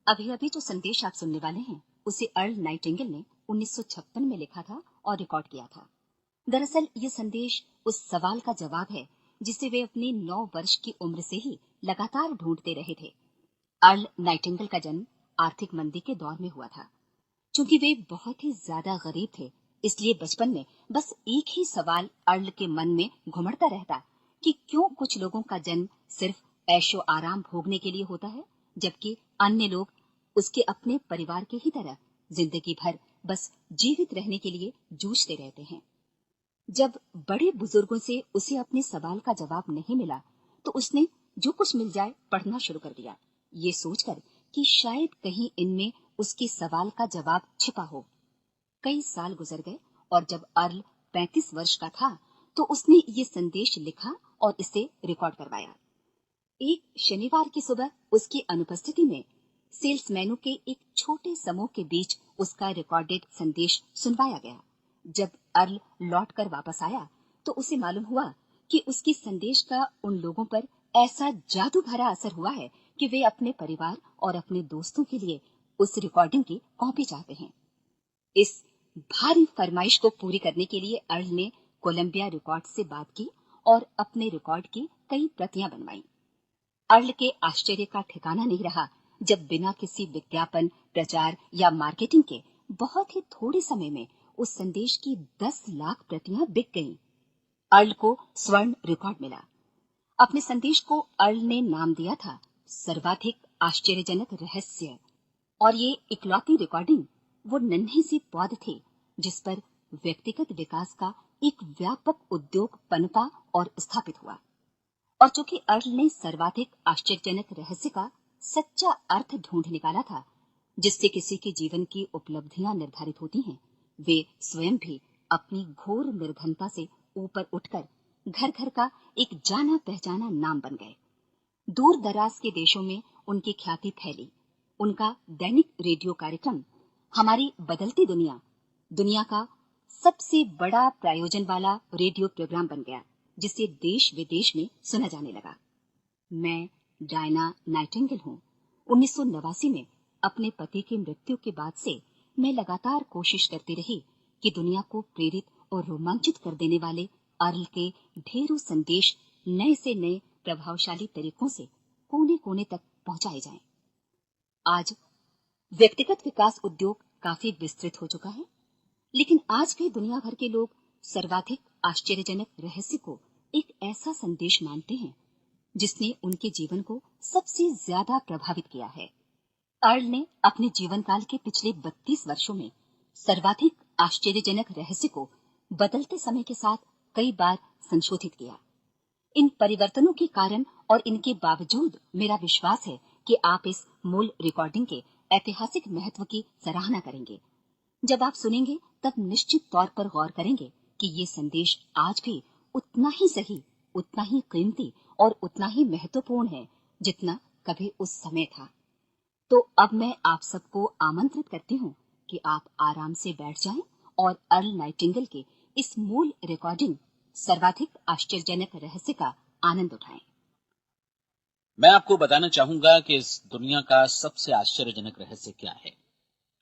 अभी अभी जो संदेश आप सुनने वाले हैं उसे अर्ल नाइटिंगेल ने 1956 में लिखा था और रिकॉर्ड किया था। दरअसल ये संदेश उस सवाल का जवाब है जिसे वे अपनी 9 वर्ष की उम्र से ही लगातार ढूंढते रहे थे। अर्ल नाइटिंगेल का जन्म आर्थिक मंदी के दौर में हुआ था। चूंकि वे बहुत ही ज्यादा गरीब थे, इसलिए बचपन में बस एक ही सवाल अर्ल के मन में घुमड़ता रहता कि क्यों कुछ लोगों का जन्म सिर्फ ऐशो आराम भोगने के लिए होता है, जबकि अन्य लोग उसके अपने परिवार के ही तरह जिंदगी भर बस जीवित रहने के लिए जूझते रहते हैं। जब बड़े बुजुर्गों से उसे अपने सवाल का जवाब नहीं मिला, तो उसने जो कुछ मिल जाए पढ़ना शुरू कर दिया, ये सोचकर कि शायद कहीं इनमें उसके सवाल का जवाब छिपा हो। कई साल गुजर गए और जब अर्ल 35 वर्ष का था, तो उसने ये संदेश लिखा और इसे रिकॉर्ड करवाया। एक शनिवार की सुबह उसकी अनुपस्थिति में सेल्समैनों के एक छोटे समूह के बीच उसका रिकॉर्डेड संदेश सुनवाया गया। जब अर्ल लौटकर वापस आया, तो उसे मालूम हुआ कि उसके संदेश का उन लोगों पर ऐसा जादू भरा असर हुआ है कि वे अपने परिवार और अपने दोस्तों के लिए उस रिकॉर्डिंग की कॉपी चाहते हैं। इस भारी फरमाइश को पूरी करने के लिए अर्ल ने कोलंबिया रिकॉर्ड से बात की और अपने रिकॉर्ड की कई प्रतियां बनवाई। अर्ल के आश्चर्य का ठिकाना नहीं रहा जब बिना किसी विज्ञापन, प्रचार या मार्केटिंग के बहुत ही थोड़े समय में उस संदेश की 10 लाख प्रतियां बिक गईं। अर्ल को स्वर्ण रिकॉर्ड मिला। अपने संदेश को अर्ल ने नाम दिया था सर्वाधिक आश्चर्यजनक रहस्य, और ये इकलौती रिकॉर्डिंग वो नन्ही सी पौध थी जिस पर व्यक्तिगत विकास का एक व्यापक उद्योग पनपा और स्थापित हुआ। और चूंकि अर्ल ने सर्वाधिक आश्चर्यजनक रहस्य का सच्चा अर्थ ढूंढ निकाला था, जिससे किसी के जीवन की उपलब्धियां निर्धारित होती हैं, वे स्वयं भी अपनी घोर निर्धनता से ऊपर उठकर घर घर का एक जाना पहचाना नाम बन गए। दूर दराज के देशों में उनकी ख्याति फैली। उनका दैनिक रेडियो कार्यक्रम हमारी बदलती दुनिया का सबसे बड़ा प्रायोजन वाला रेडियो प्रोग्राम बन गया, जिसे देश विदेश में सुना जाने लगा। मैं डायना नाइटिंगेल हूँ। 1989 में अपने पति की मृत्यु के बाद से मैं लगातार कोशिश करती रही कि दुनिया को प्रेरित और रोमांचित कर देने वाले अर्ल के ढेरों संदेश नए से नए प्रभावशाली तरीकों से कोने कोने तक पहुंचाए जाएं। आज व्यक्तिगत विकास उद्योग काफी विस्तृत हो चुका है, लेकिन आज भी दुनिया भर के लोग सर्वाधिक आश्चर्यजनक रहस्य को एक ऐसा संदेश मानते हैं जिसने उनके जीवन को सबसे ज्यादा प्रभावित किया है। अर्ल ने अपने जीवन काल के पिछले 32 वर्षों में सर्वाधिक आश्चर्यजनक रहस्य को बदलते समय के साथ कई बार संशोधित किया। इन परिवर्तनों के कारण और इनके बावजूद मेरा विश्वास है कि आप इस मूल रिकॉर्डिंग के ऐतिहासिक महत्व की सराहना करेंगे। जब आप सुनेंगे तब निश्चित तौर पर गौर करेंगे कि ये संदेश आज भी उतना ही सही, उतना ही कीमती और उतना ही महत्वपूर्ण है जितना कभी उस समय था। तो अब मैं आप सबको आमंत्रित करती हूँ कि आप आराम से बैठ जाएं और अर्ल नाइटिंगेल के इस मूल रिकॉर्डिंग सर्वाधिक आश्चर्यजनक रहस्य का आनंद उठाएं। मैं आपको बताना चाहूंगा कि इस दुनिया का सबसे आश्चर्यजनक रहस्य क्या है।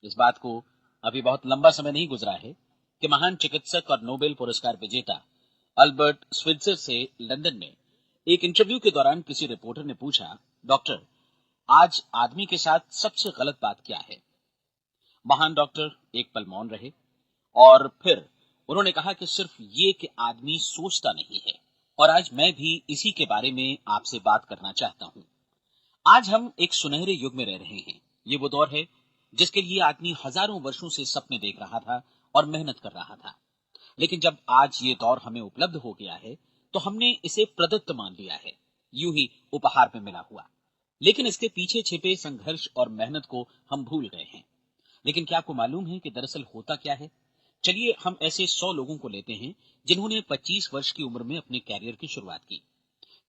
इस बात को अभी बहुत लंबा समय नहीं गुजरा है कि महान चिकित्सक और नोबेल पुरस्कार विजेता अल्बर्ट स्विट्जर से लंदन में एक इंटरव्यू के दौरान किसी रिपोर्टर ने पूछा, डॉक्टर, आज आदमी के साथ सबसे गलत बात क्या है? महान डॉक्टर एक पल मौन रहे और फिर उन्होंने कहा कि सिर्फ ये कि आदमी सोचता नहीं है। और आज मैं भी इसी के बारे में आपसे बात करना चाहता हूं। आज हम एक सुनहरे युग में रह रहे हैं। ये वो दौर है जिसके लिए आदमी हजारों वर्षों से सपने देख रहा था और मेहनत कर रहा था। लेकिन जब आज ये दौर हमें उपलब्ध हो गया है, तो हमने इसे प्रदत्त मान लिया है, यूं ही उपहार में मिला हुआ। लेकिन इसके पीछे छिपे संघर्ष और मेहनत को हम भूल गए हैं। लेकिन क्या आपको मालूम है कि दरअसल होता क्या है? चलिए हम ऐसे 100 लोगों को लेते हैं जिन्होंने 25 वर्ष की उम्र में अपने कैरियर की शुरुआत की।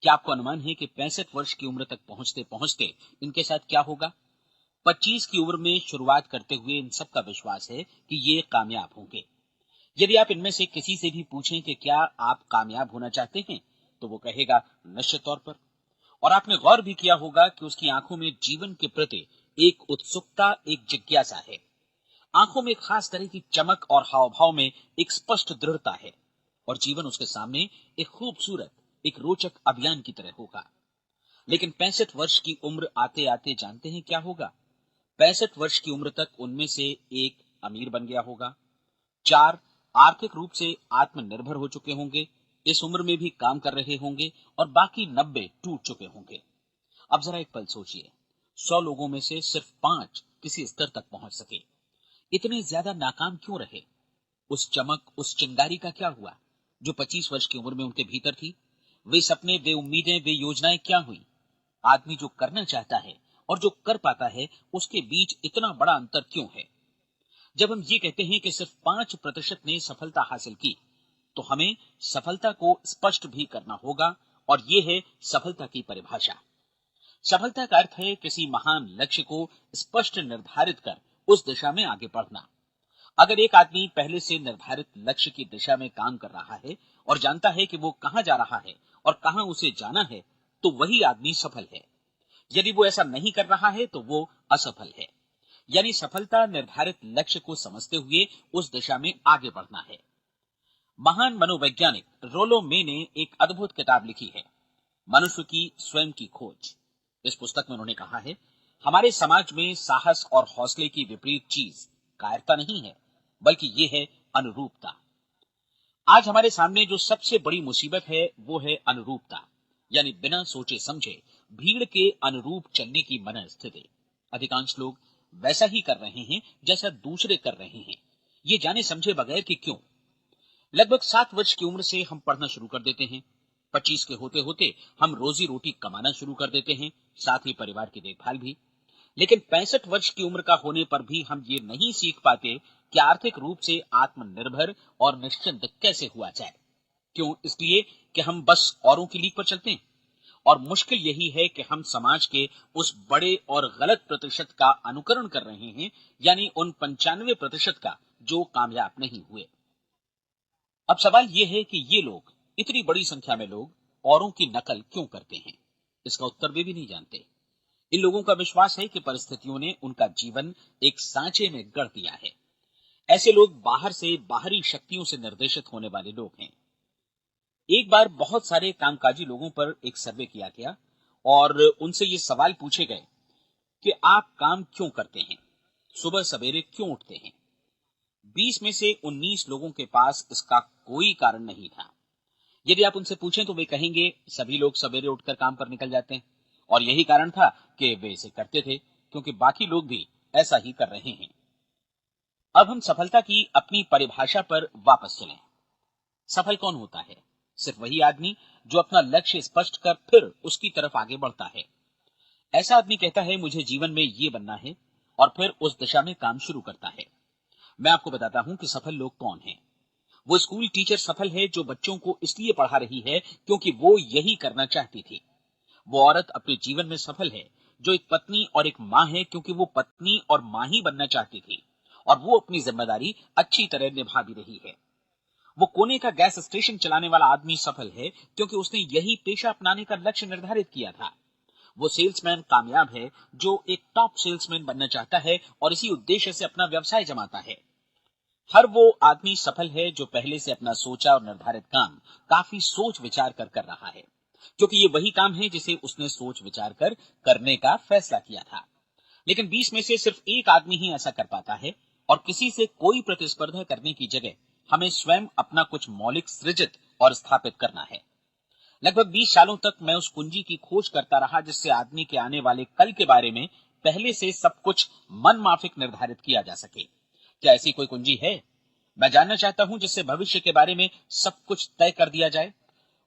क्या आपको अनुमान है कि 65 वर्ष की उम्र तक पहुंचते पहुंचते इनके साथ क्या होगा? 25 की उम्र में शुरुआत करते हुए इन सबका विश्वास है कि ये कामयाब होंगे। यदि आप इनमें से किसी से भी पूछें कि क्या आप कामयाब होना चाहते हैं, तो वो कहेगा निश्चित तौर पर। और आपने गौर भी किया होगा कि उसकी आंखों में जीवन के प्रति एक उत्सुकता, एक जिज्ञासा है। आंखों में एक खास तरह की चमक और हाव भाव में एक स्पष्ट दृढ़ता है और जीवन उसके सामने एक खूबसूरत, एक रोचक अभियान की तरह होगा। लेकिन 65 वर्ष की उम्र आते आते जानते हैं क्या होगा? 65 वर्ष की उम्र तक उनमें से एक अमीर बन गया होगा, 4 आर्थिक रूप से आत्मनिर्भर हो चुके होंगे, इस उम्र में भी काम कर रहे होंगे और बाकी 90 टूट चुके होंगे। अब जरा एक पल सोचिए, 100 लोगों में से सिर्फ 5 किसी स्तर तक पहुंच सके। इतने ज्यादा नाकाम क्यों रहे? उस चमक, उस चिंगारी का क्या हुआ जो 25 वर्ष की उम्र में उनके भीतर थी? वे सपने, वे उम्मीदें, वे योजनाएं क्या हुई? आदमी जो करना चाहता है और जो कर पाता है, उसके बीच इतना बड़ा अंतर क्यों है? जब हम ये कहते हैं कि सिर्फ 5% ने सफलता हासिल की, तो हमें सफलता को स्पष्ट भी करना होगा और ये है सफलता की परिभाषा। सफलता का अर्थ है किसी महान लक्ष्य को स्पष्ट निर्धारित कर उस दिशा में आगे बढ़ना। अगर एक आदमी पहले से निर्धारित लक्ष्य की दिशा में काम कर रहा है और जानता है कि वो कहां जा रहा है और कहां उसे जाना है, तो वही आदमी सफल है। यदि वो ऐसा नहीं कर रहा है तो वो असफल है। यानी सफलता निर्धारित लक्ष्य को समझते हुए उस दिशा में आगे बढ़ना है। महान मनोवैज्ञानिक रोलो मे ने एक अद्भुत किताब लिखी है, मनुष्य की स्वयं की खोज। इस पुस्तक में उन्होंने कहा है, हमारे समाज में साहस और हौसले की विपरीत चीज कायरता नहीं है, बल्कि ये है अनुरूपता। आज हमारे सामने जो सबसे बड़ी मुसीबत है वो है अनुरूपता, यानी बिना सोचे समझे भीड़ के अनुरूप चलने की मनस्थिति। अधिकांश लोग वैसा ही कर रहे हैं जैसा दूसरे कर रहे हैं, ये जाने समझे बगैर कि क्यों। लगभग 7 वर्ष की उम्र से हम पढ़ना शुरू कर देते हैं, 25 के होते होते हम रोजी रोटी कमाना शुरू कर देते हैं, साथ ही परिवार की देखभाल भी। लेकिन 65 वर्ष की उम्र का होने पर भी हम ये नहीं सीख पाते कि आर्थिक रूप से आत्मनिर्भर और निश्चिंत कैसे हुआ जाए। क्यों? इसलिए कि हम बस औरों की लीक पर चलते हैं। और मुश्किल यही है कि हम समाज के उस बड़े और गलत प्रतिशत का अनुकरण कर रहे हैं, यानी उन 95% का जो कामयाब नहीं हुए। अब सवाल यह है कि ये लोग, इतनी बड़ी संख्या में लोग, औरों की नकल क्यों करते हैं? इसका उत्तर वे भी नहीं जानते। इन लोगों का विश्वास है कि परिस्थितियों ने उनका जीवन एक सांचे में गढ़ दिया है। ऐसे लोग बाहर से बाहरी शक्तियों से निर्देशित होने वाले लोग हैं। एक बार बहुत सारे कामकाजी लोगों पर एक सर्वे किया गया और उनसे ये सवाल पूछे गए कि आप काम क्यों करते हैं, सुबह सवेरे क्यों उठते हैं। 20 में से 19 लोगों के पास इसका कोई कारण नहीं था। यदि आप उनसे पूछें तो वे कहेंगे सभी लोग सवेरे उठकर काम पर निकल जाते हैं और यही कारण था कि वे इसे करते थे, क्योंकि बाकी लोग भी ऐसा ही कर रहे हैं। अब हम सफलता की अपनी परिभाषा पर वापस चलें। सफल कौन होता है? सिर्फ वही आदमी जो अपना लक्ष्य स्पष्ट कर फिर उसकी तरफ आगे बढ़ता है। ऐसा आदमी कहता है मुझे जीवन में ये बनना है और फिर उस दिशा में काम शुरू करता है। मैं आपको बताता हूं कि सफल लोग कौन हैं। वो स्कूल टीचर सफल है जो बच्चों को इसलिए पढ़ा रही है क्योंकि वो यही करना चाहती थी। वो औरत अपने जीवन में सफल है जो एक पत्नी और एक माँ है क्योंकि वो पत्नी और माँ ही बनना चाहती थी और वो अपनी जिम्मेदारी अच्छी तरह निभा भी रही है। वो कोने का गैस स्टेशन चलाने वाला आदमी सफल है क्योंकि उसने यही पेशा अपनाने का लक्ष्य निर्धारित किया था। वो सेल्समैन कामयाब है जो एक टॉप सेल्समैन बनना चाहता है और इसी उद्देश्य से अपना व्यवसाय जमाता है। हर वो आदमी सफल है जो पहले से अपना सोचा और निर्धारित काम काफी सोच विचार कर रहा है, क्योंकि ये वही काम है जिसे उसने सोच विचार कर करने का फैसला किया था। लेकिन 20 में से सिर्फ एक आदमी ही ऐसा कर पाता है और किसी से कोई प्रतिस्पर्धा करने की जगह हमें स्वयं अपना कुछ मौलिक सृजित और स्थापित करना है। लगभग 20 सालों तक मैं उस कुंजी की खोज करता रहा जिससे आदमी के आने वाले कल के बारे में पहले से सब कुछ मन माफिक निर्धारित किया जा सके। क्या ऐसी कोई कुंजी है? मैं जानना चाहता हूं जिससे भविष्य के बारे में सब कुछ तय कर दिया जाए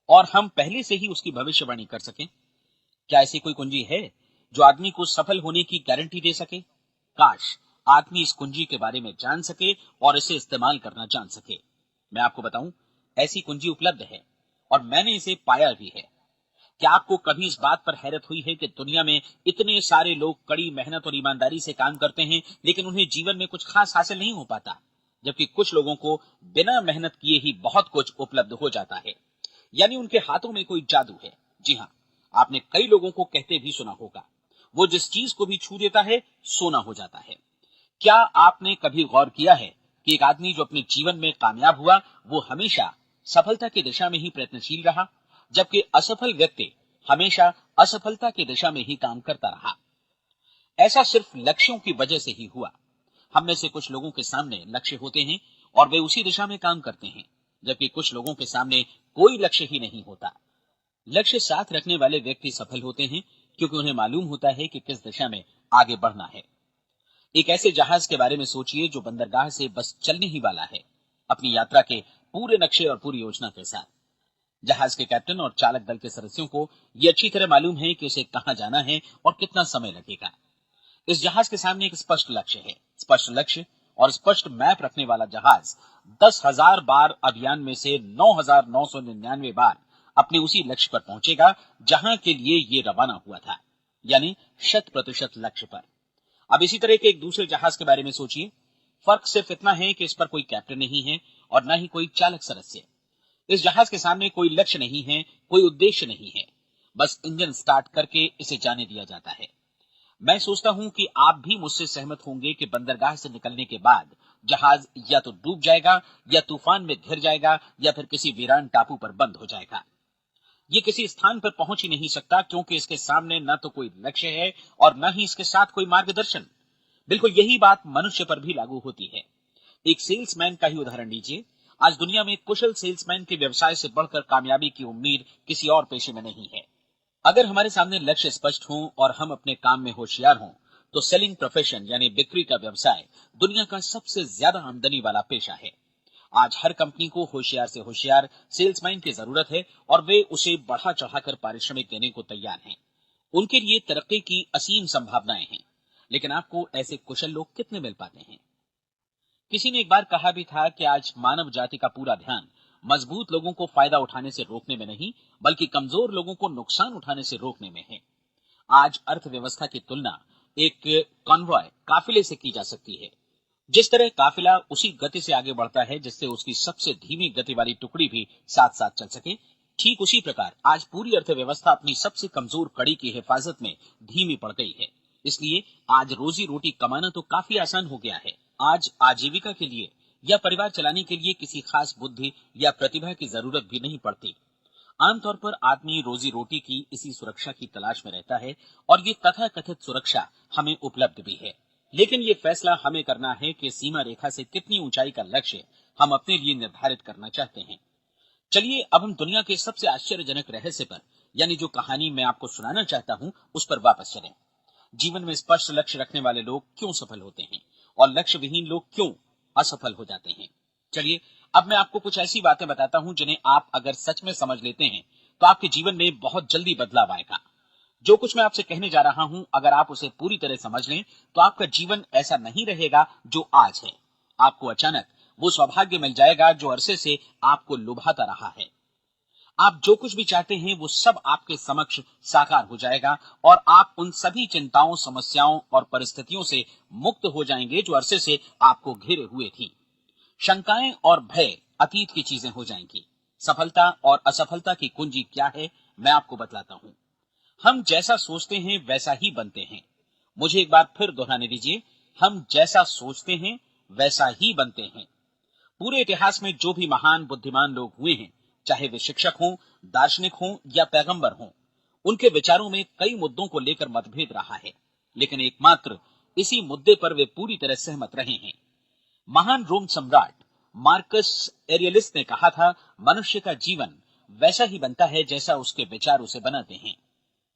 और हम पहले से ही उसकी भविष्यवाणी कर सकें। क्या ऐसी कोई कुंजी है जो आदमी को सफल होने की गारंटी दे सके? काश आदमी इस कुंजी के बारे में जान सके और इसे इस्तेमाल करना जान सके। मैं आपको बताऊं, ऐसी कुंजी उपलब्ध है और मैंने इसे पाया भी है। क्या आपको कभी इस बात पर हैरत हुई है कि दुनिया में इतने सारे लोग कड़ी मेहनत और ईमानदारी से काम करते हैं लेकिन उन्हें जीवन में कुछ खास हासिल नहीं हो पाता, जबकि कुछ लोगों को बिना मेहनत किए ही बहुत कुछ उपलब्ध हो जाता है। यानी उनके हाथों में कोई जादू है। जी हाँ, आपने कई लोगों को कहते भी सुना होगा, वो जिस चीज को भी छू देता है सोना हो जाता है। क्या आपने कभी गौर किया है कि एक आदमी जो अपने जीवन में कामयाब हुआ वो हमेशा सफलता की दिशा में ही प्रयत्नशील रहा, जबकि असफल व्यक्ति हमेशा असफलता की दिशा में ही काम करता रहा। ऐसा सिर्फ लक्ष्यों की वजह से ही हुआ। हम में से कुछ लोगों के सामने लक्ष्य होते हैं और वे उसी दिशा में काम करते हैं, जबकि कुछ लोगों के सामने कोई लक्ष्य ही नहीं होता। लक्ष्य साथ रखने वाले व्यक्ति सफल होते हैं क्योंकि उन्हें मालूम होता है कि किस दिशा में आगे बढ़ना है। एक ऐसे जहाज के बारे में सोचिए जो बंदरगाह से बस चलने ही वाला है, अपनी यात्रा के पूरे नक्शे और पूरी योजना के साथ। जहाज के कैप्टन और चालक दल के सदस्यों को यह अच्छी तरह मालूम है कि उसे कहां जाना है और कितना समय लगेगा। इस जहाज के सामने एक स्पष्ट लक्ष्य है। स्पष्ट लक्ष्य और स्पष्ट मैप रखने वाला जहाज 10,000 बार अभियान में से 9,999 बार अपने उसी लक्ष्य पर पहुंचेगा जहां के लिए ये रवाना हुआ था, यानी 100% लक्ष्य पर। अब इसी तरह के एक दूसरे जहाज के बारे में सोचिए। फर्क सिर्फ इतना है कि इस पर कोई कैप्टन नहीं है और न ही कोई चालक सदस्य। इस जहाज के सामने कोई लक्ष्य नहीं है, कोई उद्देश्य नहीं है, बस इंजन स्टार्ट करके इसे जाने दिया जाता है। मैं सोचता हूं कि आप भी मुझसे सहमत होंगे कि बंदरगाह से निकलने के बाद जहाज या तो डूब जाएगा या तूफान में घिर जाएगा या फिर किसी वीरान टापू पर बंद हो जाएगा। ये किसी स्थान पर पहुंच ही नहीं सकता क्योंकि इसके सामने न तो कोई लक्ष्य है और न ही इसके साथ कोई मार्गदर्शन। बिल्कुल यही बात मनुष्य पर भी लागू होती है। एक सेल्समैन का ही उदाहरण लीजिए। आज दुनिया में कुशल सेल्समैन के व्यवसाय से बढ़कर कामयाबी की उम्मीद किसी और पेशे में नहीं है। अगर हमारे सामने लक्ष्य स्पष्ट हो और हम अपने काम में होशियार हों, तो सेलिंग प्रोफेशन यानी बिक्री का व्यवसाय दुनिया का सबसे ज्यादा आमदनी वाला पेशा है। आज हर कंपनी को होशियार से होशियार सेल्समैन की जरूरत है और वे उसे बढ़ा चढ़ाकर पारिश्रमिक देने को तैयार हैं। उनके लिए तरक्की की असीम संभावनाएं हैं, लेकिन आपको ऐसे कुशल लोग कितने मिल पाते हैं? किसी ने एक बार कहा भी था कि आज मानव जाति का पूरा ध्यान मजबूत लोगों को फायदा उठाने से रोकने में नहीं, बल्कि कमजोर लोगों को नुकसान उठाने से रोकने में है। आज अर्थव्यवस्था की तुलना एक कॉन्वॉय काफिले से की जा सकती है। जिस तरह काफिला उसी गति से आगे बढ़ता है जिससे उसकी सबसे धीमी गति वाली टुकड़ी भी साथ साथ चल सके, ठीक उसी प्रकार आज पूरी अर्थव्यवस्था अपनी सबसे कमजोर कड़ी की हिफाजत में धीमी पड़ गई है। इसलिए आज रोजी रोटी कमाना तो काफी आसान हो गया है। आज आजीविका के लिए या परिवार चलाने के लिए किसी खास बुद्धि या प्रतिभा की जरूरत भी नहीं पड़ती। आमतौर पर आदमी रोजी रोटी की इसी सुरक्षा की तलाश में रहता है और ये तथाकथित सुरक्षा हमें उपलब्ध भी है। लेकिन ये फैसला हमें करना है कि सीमा रेखा से कितनी ऊंचाई का लक्ष्य हम अपने लिए निर्धारित करना चाहते हैं। चलिए अब हम दुनिया के सबसे आश्चर्यजनक रहस्य पर, यानी जो कहानी मैं आपको सुनाना चाहता हूं, उस पर वापस चलें। जीवन में स्पष्ट लक्ष्य रखने वाले लोग क्यों सफल होते हैं और लक्ष्य विहीन लोग क्यों असफल हो जाते हैं? चलिए अब मैं आपको कुछ ऐसी बातें बताता हूं जिन्हें आप अगर सच में समझ लेते हैं तो आपके जीवन में बहुत जल्दी बदलाव आएगा। जो कुछ मैं आपसे कहने जा रहा हूं, अगर आप उसे पूरी तरह समझ लें तो आपका जीवन ऐसा नहीं रहेगा जो आज है। आपको अचानक वो सौभाग्य मिल जाएगा जो अरसे से आपको लुभाता रहा है। आप जो कुछ भी चाहते हैं वो सब आपके समक्ष साकार हो जाएगा और आप उन सभी चिंताओं, समस्याओं और परिस्थितियों से मुक्त हो जाएंगे जो अरसे से आपको घेरे हुए थी। शंकाएं और भय अतीत की चीजें हो जाएंगी। सफलता और असफलता की कुंजी क्या है, मैं आपको बतलाता हूं। हम जैसा सोचते हैं वैसा ही बनते हैं। मुझे एक बार फिर दोहराने दीजिए, हम जैसा सोचते हैं वैसा ही बनते हैं। पूरे इतिहास में जो भी महान बुद्धिमान लोग हुए हैं, चाहे वे शिक्षक हों, दार्शनिक हों या पैगंबर हों, उनके विचारों में कई मुद्दों को लेकर मतभेद रहा है, लेकिन एकमात्र इसी मुद्दे पर वे पूरी तरह सहमत रहे हैं। महान रोम सम्राट मार्कस एरियलिस ने कहा था, मनुष्य का जीवन वैसा ही बनता है जैसा उसके विचार उसे बनाते हैं।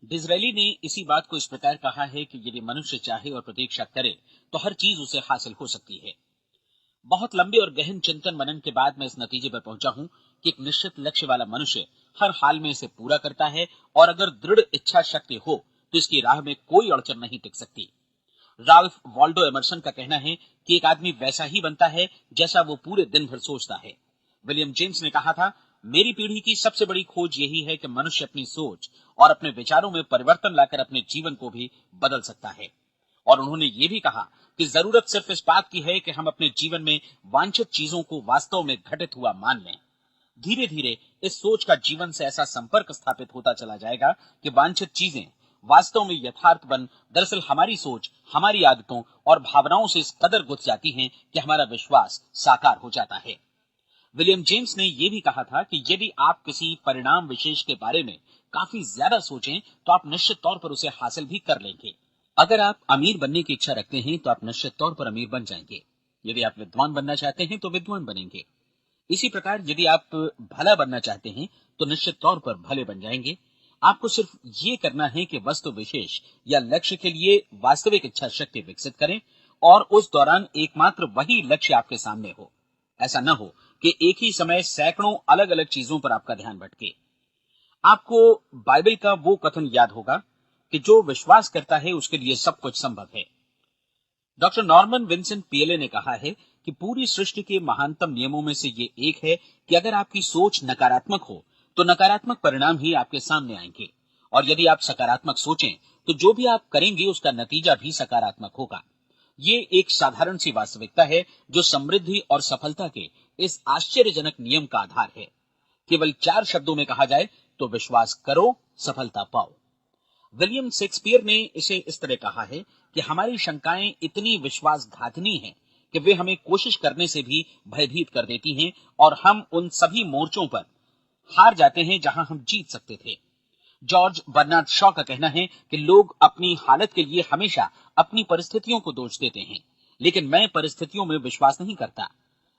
डिज़रायली ने इसी बात को इस प्रकार कहा है कि यदि मनुष्य चाहे और प्रतीक्षा करे तो हर चीज उसे हासिल हो सकती है। बहुत लंबे और गहन चिंतन मनन के बाद मैं इस नतीजे पर पहुंचा हूं कि एक निश्चित लक्ष्य वाला मनुष्य हर हाल में इसे पूरा करता है और अगर दृढ़ इच्छा शक्ति हो तो इसकी राह में कोई अड़चन नहीं टिक सकती। राल्फ वॉल्डो एमर्सन का कहना है कि एक आदमी वैसा ही बनता है जैसा वो पूरे दिन भर सोचता है। विलियम जेम्स ने कहा था, मेरी पीढ़ी की सबसे बड़ी खोज यही है कि मनुष्य अपनी सोच और अपने विचारों में परिवर्तन लाकर अपने जीवन को भी बदल सकता है। और उन्होंने ये भी कहा कि जरूरत सिर्फ इस बात की है कि हम अपने जीवन में वांछित चीजों को वास्तव में घटित हुआ मान लें। धीरे धीरे इस सोच का जीवन से ऐसा संपर्क स्थापित होता चला जाएगा कि वांछित चीजें वास्तव में यथार्थपन दरअसल हमारी सोच, हमारी आदतों और भावनाओं से इस कदर गुथ जाती हैं कि हमारा विश्वास साकार हो जाता है। विलियम जेम्स ने यह भी कहा था कि यदि आप किसी परिणाम विशेष के बारे में काफी ज्यादा सोचें तो आप निश्चित तौर पर उसे हासिल भी कर लेंगे। अगर आप अमीर बनने की इच्छा रखते हैं तो आप निश्चित तौर पर अमीर बन जाएंगे। यदि आप विद्वान बनना चाहते हैं तो विद्वान बनेंगे। इसी प्रकार यदि आप भला बनना चाहते हैं तो निश्चित तौर पर भले बन जाएंगे। आपको सिर्फ ये करना है कि वस्तु विशेष या लक्ष्य के लिए वास्तविक इच्छा शक्ति विकसित करें और उस दौरान एकमात्र वही लक्ष्य आपके सामने हो। ऐसा न हो कि एक ही समय सैकड़ों अलग अलग चीजों पर आपका ध्यान भटके। आपको बाइबल का वो कथन याद होगा कि जो विश्वास करता है उसके लिए सब कुछ संभव है। डॉक्टर नॉर्मन विंसेंट पीएले ने कहा है कि पूरी सृष्टि के महानतम नियमों में से ये एक है कि अगर आपकी सोच नकारात्मक हो तो नकारात्मक परिणाम ही आपके सामने आएंगे, और यदि आप सकारात्मक सोचें तो जो भी आप करेंगे उसका नतीजा भी सकारात्मक होगा। ये एक साधारण सी वास्तविकता है जो समृद्धि और सफलता के इस आश्चर्यजनक नियम का आधार है। केवल 4 शब्दों में कहा जाए तो विश्वास करो, सफलता पाओ। विलियम शेक्सपियर ने इसे इस तरह कहा है कि हमारी शंकाएं इतनी विश्वासघातनी हैं कि वे हमें कोशिश करने से भी भयभीत कर देती हैं और हम उन सभी मोर्चों पर हार जाते हैं जहां हम जीत सकते थे। जॉर्ज बर्नार्ड शॉ का कहना है कि लोग अपनी हालत के लिए हमेशा अपनी परिस्थितियों को दोष देते हैं, लेकिन मैं परिस्थितियों में विश्वास नहीं करता।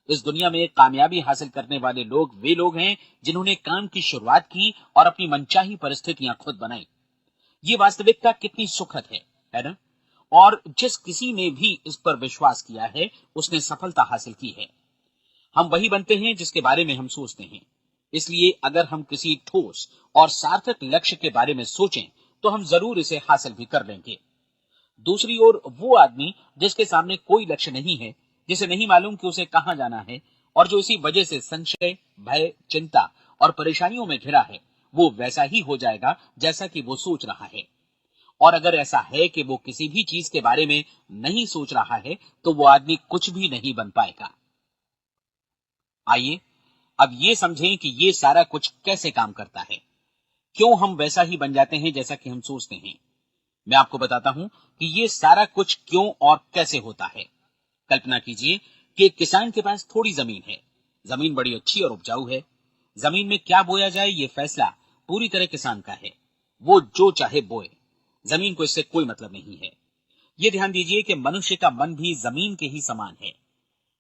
इस दुनिया में कामयाबी हासिल करने वाले लोग वे लोग हैं जिन्होंने काम की शुरुआत की और अपनी मनचाही परिस्थितियां खुद बनाई। ये वास्तविकता कितनी सुखद है ना? और जिस किसी ने भी इस पर विश्वास किया है उसने सफलता हासिल की है। हम वही बनते हैं जिसके बारे में हम सोचते हैं। इसलिए अगर हम किसी ठोस और सार्थक लक्ष्य के बारे में सोचें तो हम जरूर इसे हासिल भी कर लेंगे। दूसरी ओर वो आदमी जिसके सामने कोई लक्ष्य नहीं है, जिसे नहीं मालूम कि उसे कहां जाना है और जो इसी वजह से संशय, भय, चिंता और परेशानियों में घिरा है, वो वैसा ही हो जाएगा जैसा कि वो सोच रहा है। और अगर ऐसा है कि वो किसी भी चीज के बारे में नहीं सोच रहा है तो वो आदमी कुछ भी नहीं बन पाएगा। आइए अब ये समझें कि ये सारा कुछ कैसे काम करता है, क्यों हम वैसा ही बन जाते हैं जैसा कि हम सोचते हैं। मैं आपको बताता हूं कि ये सारा कुछ क्यों और कैसे होता है। कल्पना कीजिए कि एक किसान के पास थोड़ी जमीन है। जमीन बड़ी अच्छी और उपजाऊ है। जमीन में क्या बोया जाए ये फैसला पूरी तरह किसान का है। वो जो चाहे बोए, जमीन को इससे कोई मतलब नहीं है। ये ध्यान दीजिए कि मनुष्य का मन भी जमीन के ही समान है,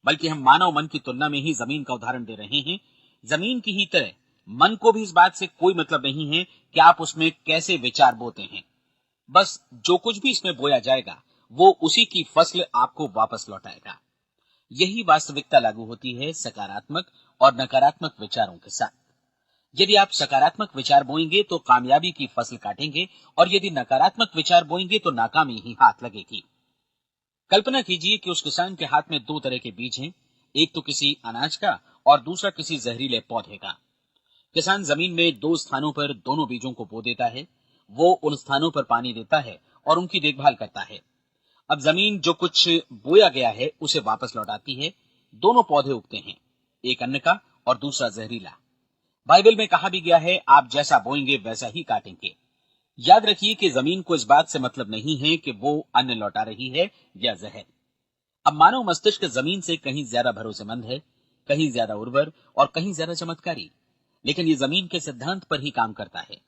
बल्कि हम मानव मन की तुलना में ही जमीन का उदाहरण दे रहे हैं। जमीन की ही तरह मन को भी इस बात से कोई मतलब नहीं है कि आप उसमें कैसे विचार बोते हैं। बस जो कुछ भी इसमें बोया जाएगा वो उसी की फसल आपको वापस लौटाएगा। यही वास्तविकता लागू होती है सकारात्मक और नकारात्मक विचारों के साथ। यदि आप सकारात्मक विचार बोएंगे तो कामयाबी की फसल काटेंगे, और यदि नकारात्मक विचार बोएंगे तो नाकामी ही हाथ लगेगी। कल्पना कीजिए कि उस किसान के हाथ में 2 तरह के बीज हैं, एक तो किसी अनाज का और दूसरा किसी जहरीले पौधे का। किसान जमीन में 2 स्थानों पर दोनों बीजों को बो देता है। वो उन स्थानों पर पानी देता है और उनकी देखभाल करता है। अब जमीन जो कुछ बोया गया है उसे वापस लौटाती है। दोनों पौधे उगते हैं, एक अन्न का और दूसरा जहरीला। बाइबल में कहा भी गया है, आप जैसा बोएंगे वैसा ही काटेंगे। याद रखिए कि जमीन को इस बात से मतलब नहीं है कि वो अन्न लौटा रही है या जहर। अब मानव मस्तिष्क जमीन से कहीं ज्यादा भरोसेमंद है, कहीं ज्यादा उर्वर और कहीं ज्यादा चमत्कारी, लेकिन ये जमीन के सिद्धांत पर ही काम करता है।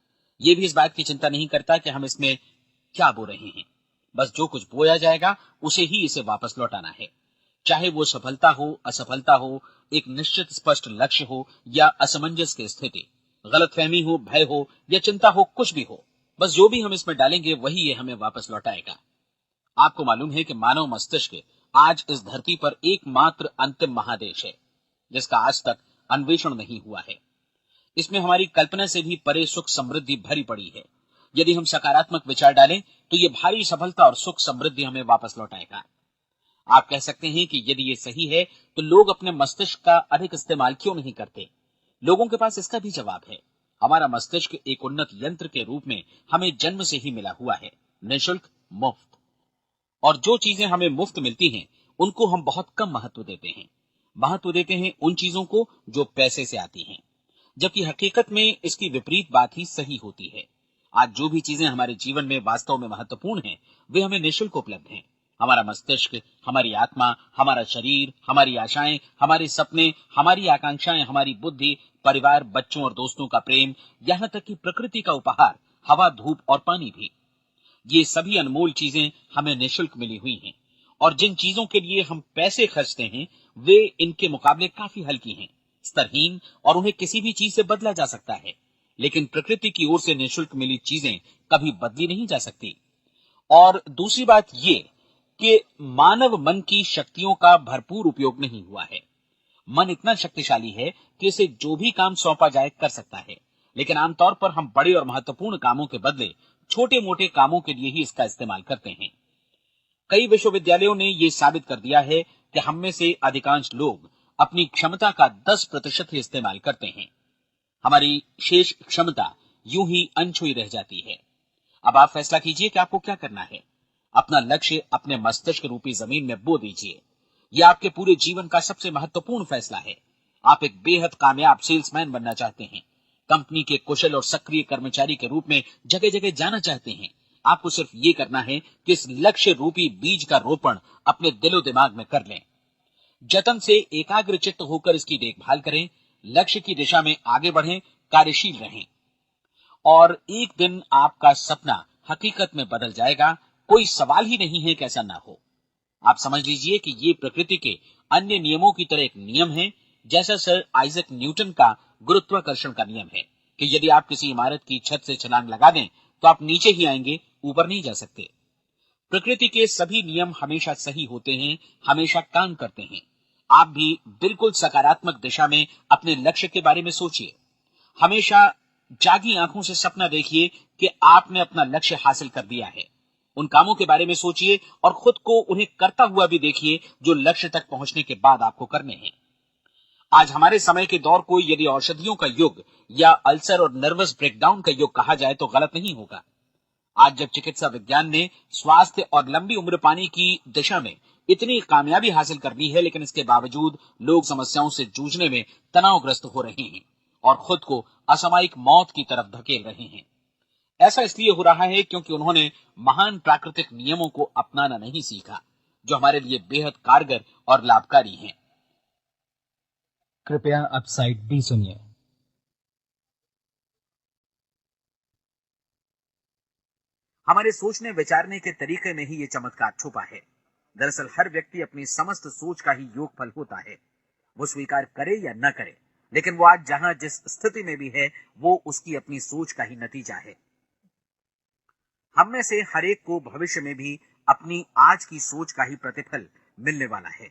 ये भी इस बात की चिंता नहीं करता कि हम इसमें क्या बो रहे हैं। बस जो कुछ बोया जाएगा उसे ही इसे वापस लौटाना है, चाहे वो सफलता हो, असफलता हो, एक निश्चित स्पष्ट लक्ष्य हो या असमंजस की स्थिति, गलतफहमी हो, भय हो या चिंता हो, कुछ भी हो। बस जो भी हम इसमें डालेंगे वही ये हमें वापस लौटाएगा। आपको मालूम है कि मानव मस्तिष्क आज इस धरती पर एकमात्र अंतिम महादेश है जिसका आज तक अन्वेषण नहीं हुआ है। इसमें हमारी कल्पना से भी परे सुख समृद्धि भरी पड़ी है। यदि हम सकारात्मक विचार डालें तो ये भारी सफलता और सुख समृद्धि हमें वापस लौटाएगा। आप कह सकते हैं कि यदि ये सही है तो लोग अपने मस्तिष्क का अधिक इस्तेमाल क्यों नहीं करते? लोगों के पास इसका भी जवाब है। हमारा मस्तिष्क एक उन्नत यंत्र के रूप में हमें जन्म से ही मिला हुआ है, निःशुल्क, मुफ्त। और जो चीजें हमें मुफ्त मिलती हैं उनको हम बहुत कम महत्व देते हैं। महत्व देते हैं उन चीजों को जो पैसे से आती हैं, जबकि हकीकत में इसकी विपरीत बात ही सही होती है। आज जो भी चीजें हमारे जीवन में वास्तव में महत्वपूर्ण हैं, वे हमें निःशुल्क उपलब्ध हैं। हमारा मस्तिष्क, हमारी आत्मा, हमारा शरीर, हमारी आशाएं, हमारे सपने, हमारी आकांक्षाएं, हमारी बुद्धि, परिवार, बच्चों और दोस्तों का प्रेम, यहाँ तक कि प्रकृति का उपहार, हवा, धूप और पानी भी। ये सभी अनमोल चीजें हमें निःशुल्क मिली हुई हैं, और जिन चीजों के लिए हम पैसे खर्चते हैं, वे इनके मुकाबले काफी हल्की हैं, स्तरहीन, और उन्हें किसी भी चीज से बदला जा सकता है। लेकिन प्रकृति की ओर से निःशुल्क मिली चीजें कभी बदली नहीं जा सकती। और दूसरी बात ये कि मानव मन की शक्तियों का भरपूर उपयोग नहीं हुआ है। मन इतना शक्तिशाली है कि इसे जो भी काम सौंपा जाए कर सकता है, लेकिन आमतौर पर हम बड़े और महत्वपूर्ण कामों के बदले छोटे मोटे कामों के लिए ही इसका इस्तेमाल करते हैं। कई विश्वविद्यालयों ने यह साबित कर दिया है कि हम में से अधिकांश लोग अपनी क्षमता का 10% ही इस्तेमाल करते हैं। हमारी शेष क्षमता यूं ही अनछुई रह जाती है। अब आप फैसला कीजिए कि आपको क्या करना है। अपना लक्ष्य अपने मस्तिष्क रूपी जमीन में बो दीजिए। यह आपके पूरे जीवन का सबसे महत्वपूर्ण फैसला है। आप एक बेहद कामयाब सेल्समैन बनना चाहते हैं, कंपनी के कुशल और सक्रिय कर्मचारी के रूप में जगह जगह जाना चाहते हैं। आपको सिर्फ ये करना है कि इस लक्ष्य रूपी बीज का रोपण अपने दिलो दिमाग में कर लें। जतन से एकाग्रचित्त होकर इसकी देखभाल करें, लक्ष्य की दिशा में आगे बढ़ें, कार्यशील रहें, और एक दिन आपका सपना हकीकत में बदल जाएगा। कोई सवाल ही नहीं है कि ऐसा ना हो। आप समझ लीजिए कि ये प्रकृति के अन्य नियमों की तरह एक नियम है, जैसा सर आइजक न्यूटन का गुरुत्वाकर्षण का नियम है कि यदि आप किसी इमारत की छत से छलांग लगा दें तो आप नीचे ही आएंगे, ऊपर नहीं जा सकते। प्रकृति के सभी नियम हमेशा सही होते हैं, हमेशा काम करते हैं। आप भी बिल्कुल सकारात्मक दिशा में अपने लक्ष्य के बारे में सोचिए। हमेशा जागी आंखों से सपना देखिए कि आपने अपना लक्ष्य हासिल कर दिया है। उन कामों के बारे में सोचिए और खुद को उन्हें करता हुआ भी देखिए जो लक्ष्य तक पहुंचने के बाद आपको करने हैं। आज हमारे समय के दौर को यदि औषधियों का युग या अल्सर और नर्वस ब्रेकडाउन का युग कहा जाए तो गलत नहीं होगा। आज जब चिकित्सा विज्ञान ने स्वास्थ्य और लंबी उम्र पाने की दिशा में इतनी कामयाबी हासिल कर ली है, लेकिन इसके बावजूद लोग समस्याओं से जूझने में तनावग्रस्त हो रहे हैं और खुद को असामयिक मौत की तरफ धकेल रहे हैं। ऐसा इसलिए हो रहा है क्योंकि उन्होंने महान प्राकृतिक नियमों को अपनाना नहीं सीखा, जो हमारे लिए बेहद कारगर और लाभकारी हैं। कृपया अब साइड बी सुनिए। हमारे सोचने विचारने के तरीके में ही ये चमत्कार छुपा है। दरअसल हर व्यक्ति अपनी समस्त सोच का ही योगफल होता है। वो स्वीकार करे या न करे, लेकिन वो आज जहां जिस स्थिति में भी है, वो उसकी अपनी सोच का ही नतीजा है। हम में से हर एक को भविष्य में भी अपनी आज की सोच का ही प्रतिफल मिलने वाला है,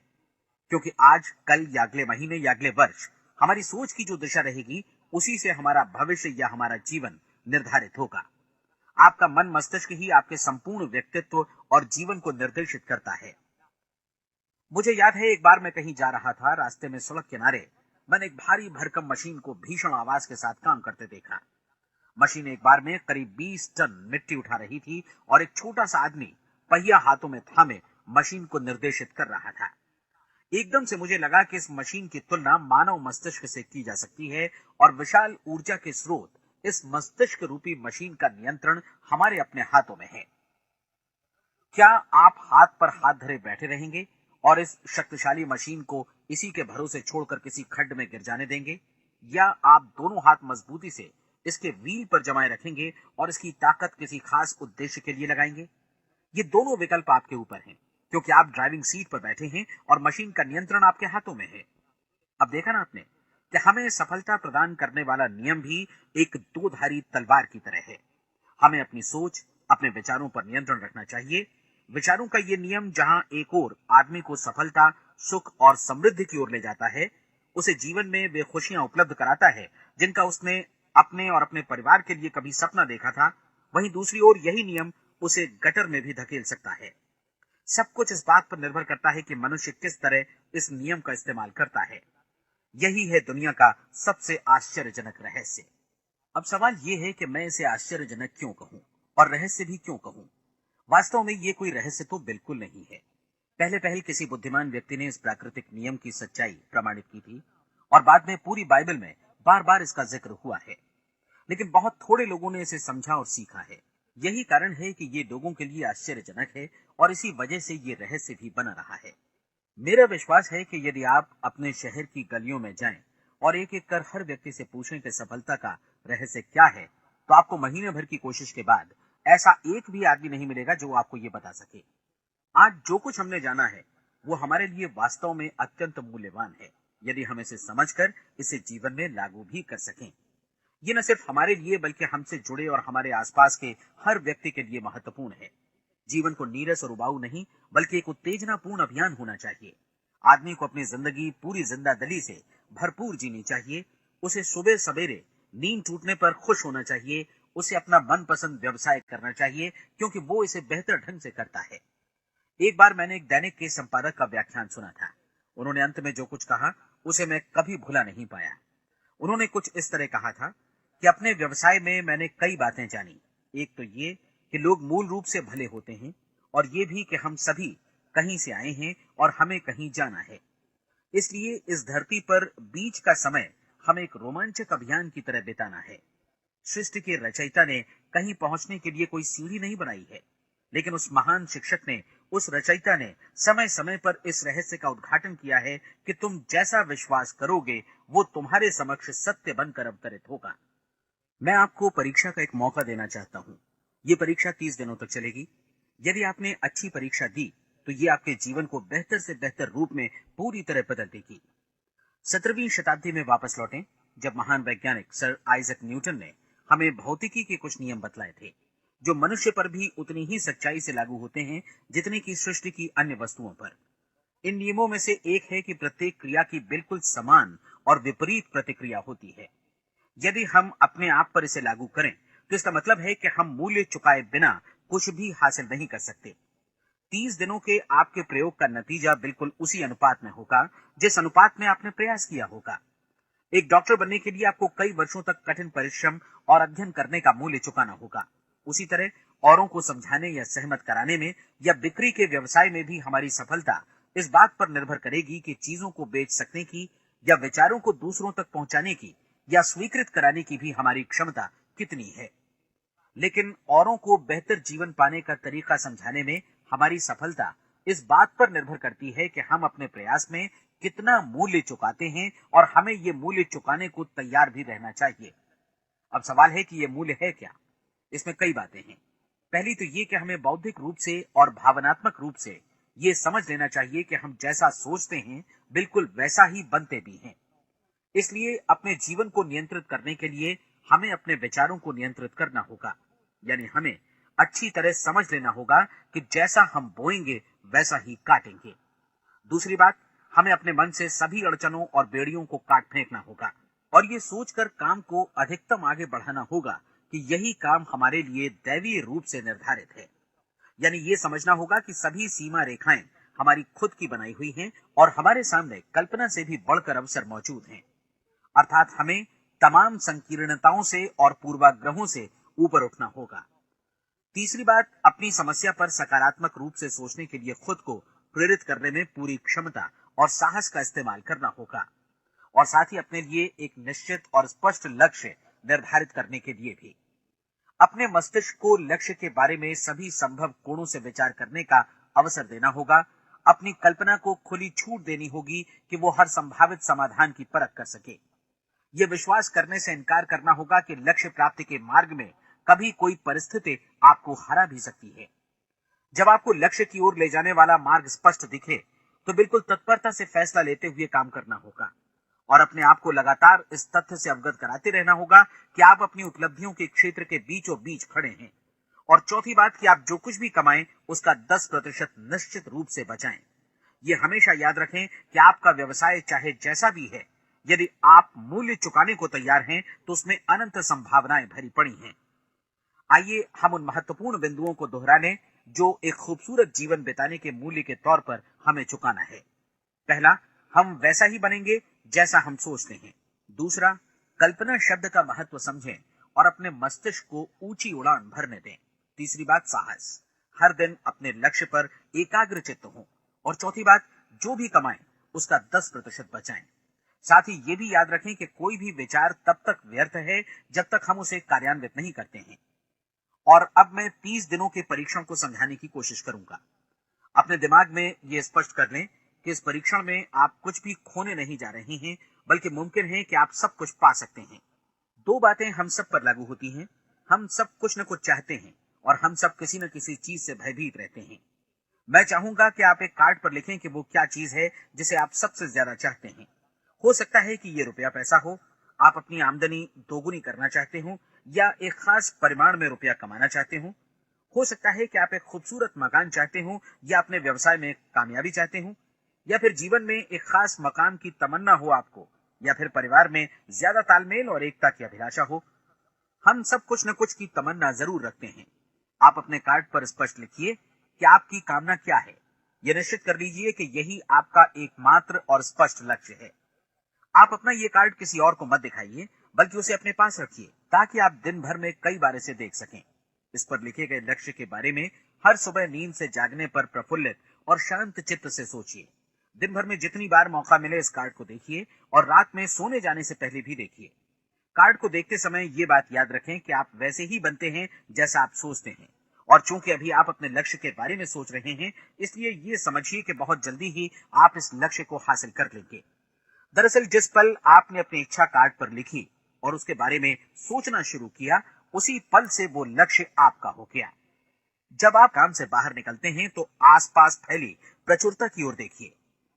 क्योंकि आज, कल या अगले महीने या अगले वर्ष हमारी सोच की जो दिशा रहेगी, उसी से हमारा भविष्य या हमारा जीवन निर्धारित होगा। आपका मन मस्तिष्क ही आपके संपूर्ण व्यक्तित्व और जीवन को निर्देशित करता है। मुझे याद है, एक बार मैं कहीं जा रहा था, रास्ते में सड़क किनारे मैंने एक भारी भरकम मशीन को भीषण आवाज के साथ काम करते देखा। मशीन एक बार में करीब 20 टन मिट्टी उठा रही थी और एक छोटा सा आदमी पहिया हाथों में थामे मशीन को निर्देशित कर रहा था। एकदम से मुझे लगा कि इस मशीन की तुलना मानव मस्तिष्क से की जा सकती है और विशाल ऊर्जा के स्रोत इस मस्तिष्क रूपी मशीन का नियंत्रण हमारे अपने हाथों में है। क्या आप हाथ पर हाथ धरे बैठे रहेंगे और इस शक्तिशाली मशीन को इसी के भरोसे छोड़कर किसी खड्ड में गिर जाने देंगे, या आप दोनों हाथ मजबूती से इसके व्हील पर जमाए रखेंगे और इसकी ताकत किसी खास उद्देश्य के लिए लगाएंगे? ये दोनों विकल्प आपके ऊपर हैं, क्योंकि आप ड्राइविंग सीट पर बैठे हैं और मशीन का नियंत्रण आपके हाथों में है। अब देखा ना आपने कि हमें सफलता प्रदान करने वाला नियम भी एक दोधारी तलवार की तरह है। हमें अपनी सोच, अपने विचारों पर नियंत्रण रखना चाहिए। विचारों का ये नियम जहां एक ओर आदमी को सफलता, सुख और समृद्धि की ओर ले जाता है, उसे जीवन में वे खुशियां उपलब्ध कराता है जिनका उसने अपने और अपने परिवार के लिए कभी सपना देखा था, वहीं दूसरी ओर यही नियम उसे गटर में भी धकेल सकता है। सब कुछ इस बात पर निर्भर करता है कि मनुष्य किस तरह इस नियम का इस्तेमाल करता है। यही है दुनिया का सबसे आश्चर्यजनक रहस्य। अब सवाल यह है कि मैं इसे आश्चर्यजनक क्यों कहूं और रहस्य भी क्यों कहूं। वास्तव में ये कोई रहस्य तो बिल्कुल नहीं है। पहले पहल किसी बुद्धिमान व्यक्ति ने इस प्राकृतिक नियम की सच्चाई प्रमाणित की थी और बाद में पूरी बाइबल में बार बार इसका जिक्र हुआ है। लेकिन बहुत थोड़े लोगों ने इसे समझा और सीखा है। यही कारण है कि ये लोगों के लिए आश्चर्यजनक है और इसी वजह से ये रहस्य भी बना रहा है। मेरा विश्वास है कि यदि आप अपने शहर की गलियों में जाएं और एक एक कर हर व्यक्ति से पूछें कि सफलता का रहस्य क्या है, तो आपको महीने भर की कोशिश के बाद ऐसा एक भी आदमी नहीं मिलेगा जो आपको ये बता सके। आज जो कुछ हमने जाना है वो हमारे लिए वास्तव में अत्यंत मूल्यवान है, यदि हम इसे समझकर इसे जीवन में लागू भी कर सकें। ये न सिर्फ हमारे लिए बल्कि हमसे जुड़े और हमारे आसपास के हर व्यक्ति के लिए महत्वपूर्ण है। जीवन को नीरस और उबाऊ नहीं बल्कि एक उत्तेजनापूर्ण अभियान होना चाहिए। आदमी को अपनी जिंदगी पूरी जिंदादिली से भरपूर जीनी चाहिए। उसे सुबह सवेरे नींद टूटने पर खुश होना चाहिए। उसे अपना मनपसंद व्यवसाय करना चाहिए क्योंकि वो इसे बेहतर ढंग से करता है। एक बार मैंने एक दैनिक के संपादक का व्याख्यान सुना था। उन्होंने अंत में जो कुछ कहा उसे मैं कभी भुला नहीं पाया। उन्होंने कुछ इस तरह कहा था कि अपने व्यवसाय में मैंने कई बातें जानी। एक तो ये कि लोग मूल रूप से भले होते हैं और ये भी कि हम सभी कहीं से आए हैं और हमें कहीं जाना है। इसलिए इस धरती पर बीच का समय हमें एक रोमांचक अभियान की तरह बिताना है। सृष्टि के रचयिता ने कहीं पहुंचने के लिए कोई सीढ़ी नहीं बनाई है, लेकिन उस महान शिक्षक ने, उस रचयिता ने समय समय पर इस रहस्य का उद्घाटन किया है कि तुम जैसा विश्वास करोगे वो तुम्हारे समक्ष सत्य बनकर अवतरित होगा। मैं आपको परीक्षा का एक मौका देना चाहता हूँ। ये परीक्षा 30 दिनों तक चलेगी। यदि आपने अच्छी परीक्षा दी तो ये आपके जीवन को बेहतर से बेहतर रूप में पूरी तरह बदल देगी। 17वीं शताब्दी में वापस लौटें, जब महान वैज्ञानिक सर आइजक न्यूटन ने हमें भौतिकी के कुछ नियम बतलाए थे, जो मनुष्य पर भी उतनी ही सच्चाई से लागू होते हैं जितनी की सृष्टि की अन्य वस्तुओं पर। इन नियमों में से एक है कि प्रत्येक क्रिया की बिल्कुल समान और विपरीत प्रतिक्रिया होती है। यदि हम अपने आप पर इसे लागू करें तो इसका मतलब है कि हम मूल्य चुकाए बिना कुछ भी हासिल नहीं कर सकते। 30 दिनों के आपके प्रयोग का नतीजा बिल्कुल उसी अनुपात में होगा जिस अनुपात में आपने प्रयास किया होगा। एक डॉक्टर बनने के लिए आपको कई वर्षों तक कठिन परिश्रम और अध्ययन करने का मूल्य चुकाना होगा। उसी तरह औरों को समझाने या सहमत कराने में या बिक्री के व्यवसाय में भी हमारी सफलता इस बात पर निर्भर करेगी कि चीजों को बेच सकने की या विचारों को दूसरों तक पहुंचाने की या स्वीकृत कराने की भी हमारी क्षमता कितनी है। लेकिन औरों को बेहतर जीवन पाने का तरीका समझाने में हमारी सफलता इस बात पर निर्भर करती है कि हम अपने प्रयास में कितना मूल्य चुकाते हैं और हमें ये मूल्य चुकाने को तैयार भी रहना चाहिए। अब सवाल है कि ये मूल्य है क्या? इसमें कई बातें हैं। पहली तो ये कि हमें बौद्धिक रूप से और भावनात्मक रूप से ये समझ लेना चाहिए कि हम जैसा सोचते हैं बिल्कुल वैसा ही बनते भी हैं। इसलिए अपने जीवन को नियंत्रित करने के लिए हमें अपने विचारों को नियंत्रित करना होगा। यानी हमें अच्छी तरह समझ लेना होगा कि जैसा हम बोएंगे वैसा ही काटेंगे। दूसरी बात, हमें अपने मन से सभी अड़चनों और बेड़ियों को काट फेंकना होगा और ये सोचकर काम को अधिकतम आगे बढ़ाना होगा कि यही काम हमारे लिए दैवीय रूप से निर्धारित है। यानी ये समझना होगा कि सभी सीमा रेखाएं हमारी खुद की बनाई हुई हैं और हमारे सामने कल्पना से भी बढ़कर अवसर मौजूद हैं। अर्थात हमें तमाम संकीर्णताओं से और पूर्वाग्रहों से ऊपर उठना होगा। तीसरी बात, अपनी समस्या पर सकारात्मक रूप से सोचने के लिए खुद को प्रेरित करने में पूरी क्षमता और साहस का इस्तेमाल करना होगा और साथ ही अपने लिए एक निश्चित और स्पष्ट लक्ष्य निर्धारित करने के लिए भी। अपने मस्तिष्क को लक्ष्य के बारे में सभी संभव कोणों से विचार करने का अवसर देना होगा। अपनी कल्पना को खुली छूट देनी होगी कि वो हर संभावित समाधान की परख कर सके। ये विश्वास करने से इनकार करना होगा कि लक्ष्य प्राप्ति के मार्ग में कभी कोई परिस्थिति आपको हरा भी सकती है। जब आपको लक्ष्य की ओर ले जाने वाला मार्ग स्पष्ट दिखे तो बिल्कुल तत्परता से फैसला लेते हुए काम करना होगा और अपने आप को लगातार इस तथ्य से अवगत कराते रहना होगा कि आप अपनी उपलब्धियों के क्षेत्र के बीचों बीच खड़े हैं। और चौथी बात कि आप जो कुछ भी कमाएं उसका 10% निश्चित रूप से बचाएं। ये हमेशा याद रखें कि आपका व्यवसाय चाहे जैसा भी है, यदि आप मूल्य चुकाने को तैयार हैं तो उसमें अनंत संभावनाएं भरी पड़ी हैं। आइए हम उन महत्वपूर्ण बिंदुओं को दोहरा लें जो एक खूबसूरत जीवन बिताने के मूल्य के तौर पर हमें चुकाना है। पहला, हम वैसा ही बनेंगे जैसा हम सोचते हैं। दूसरा, कल्पना शब्द का महत्व समझें और अपने मस्तिष्क को ऊंची उड़ान भरने दें। तीसरी बात, साहस, हर दिन अपने लक्ष्य पर एकाग्र चित्त हों। और चौथी बात, जो भी कमाएं उसका 10% बचाएं। साथ ही ये भी याद रखें कि कोई भी विचार तब तक व्यर्थ है जब तक हम उसे कार्यान्वित नहीं करते हैं। और अब मैं 30 दिनों के परीक्षण को समझाने की कोशिश करूंगा। अपने दिमाग में ये स्पष्ट कर लें कि इस परीक्षण में आप कुछ भी खोने नहीं जा रहे हैं, बल्कि मुमकिन है कि आप सब कुछ पा सकते हैं। दो बातें हम सब पर लागू होती हैं। हम सब कुछ न कुछ चाहते हैं और हम सब किसी न किसी चीज से भयभीत रहते हैं। मैं चाहूंगा कि आप एक कार्ड पर लिखें कि वो क्या चीज है जिसे आप सबसे ज्यादा चाहते हैं। हो सकता है कि ये रुपया पैसा हो, आप अपनी आमदनी दोगुनी करना चाहते हो, या एक खास परिमाण में रुपया कमाना चाहते हो सकता है कि आप एक खूबसूरत मकान चाहते हो, या अपने व्यवसाय में कामयाबी चाहते हो, या फिर जीवन में एक खास मकाम की तमन्ना हो आपको, या फिर परिवार में ज्यादा तालमेल और एकता की अभिलाषा हो। हम सब कुछ न कुछ की तमन्ना जरूर रखते हैं। आप अपने कार्ड पर स्पष्ट लिखिए कि आपकी कामना क्या है। यह निश्चित कर लीजिए कि यही आपका एकमात्र और स्पष्ट लक्ष्य है। आप अपना ये कार्ड किसी और को मत दिखाइए, बल्कि उसे अपने पास रखिए, ताकि आप दिन भर में कई बार इसे देख सकें। इस पर लिखे गए लक्ष्य के बारे में हर सुबह नींद से जागने पर प्रफुल्लित और शांत चित्त से सोचिए। दिन भर में जितनी बार मौका मिले इस कार्ड को देखिए, और रात में सोने जाने से पहले भी देखिए। कार्ड को देखते समय ये बात याद रखें कि आप वैसे ही बनते हैं जैसा आप सोचते हैं, और चूंकि अभी आप अपने लक्ष्य के बारे में सोच रहे हैं, इसलिए ये समझिए कि बहुत जल्दी ही आप इस लक्ष्य को हासिल कर लेंगे। दरअसल जिस पल आपने अपनी इच्छा कार्ड पर लिखी और उसके बारे में सोचना शुरू किया, उसी पल से वो लक्ष्य आपका हो गया। जब आप काम से बाहर निकलते हैं तो आसपास फैली प्रचुरता की ओर देखिए।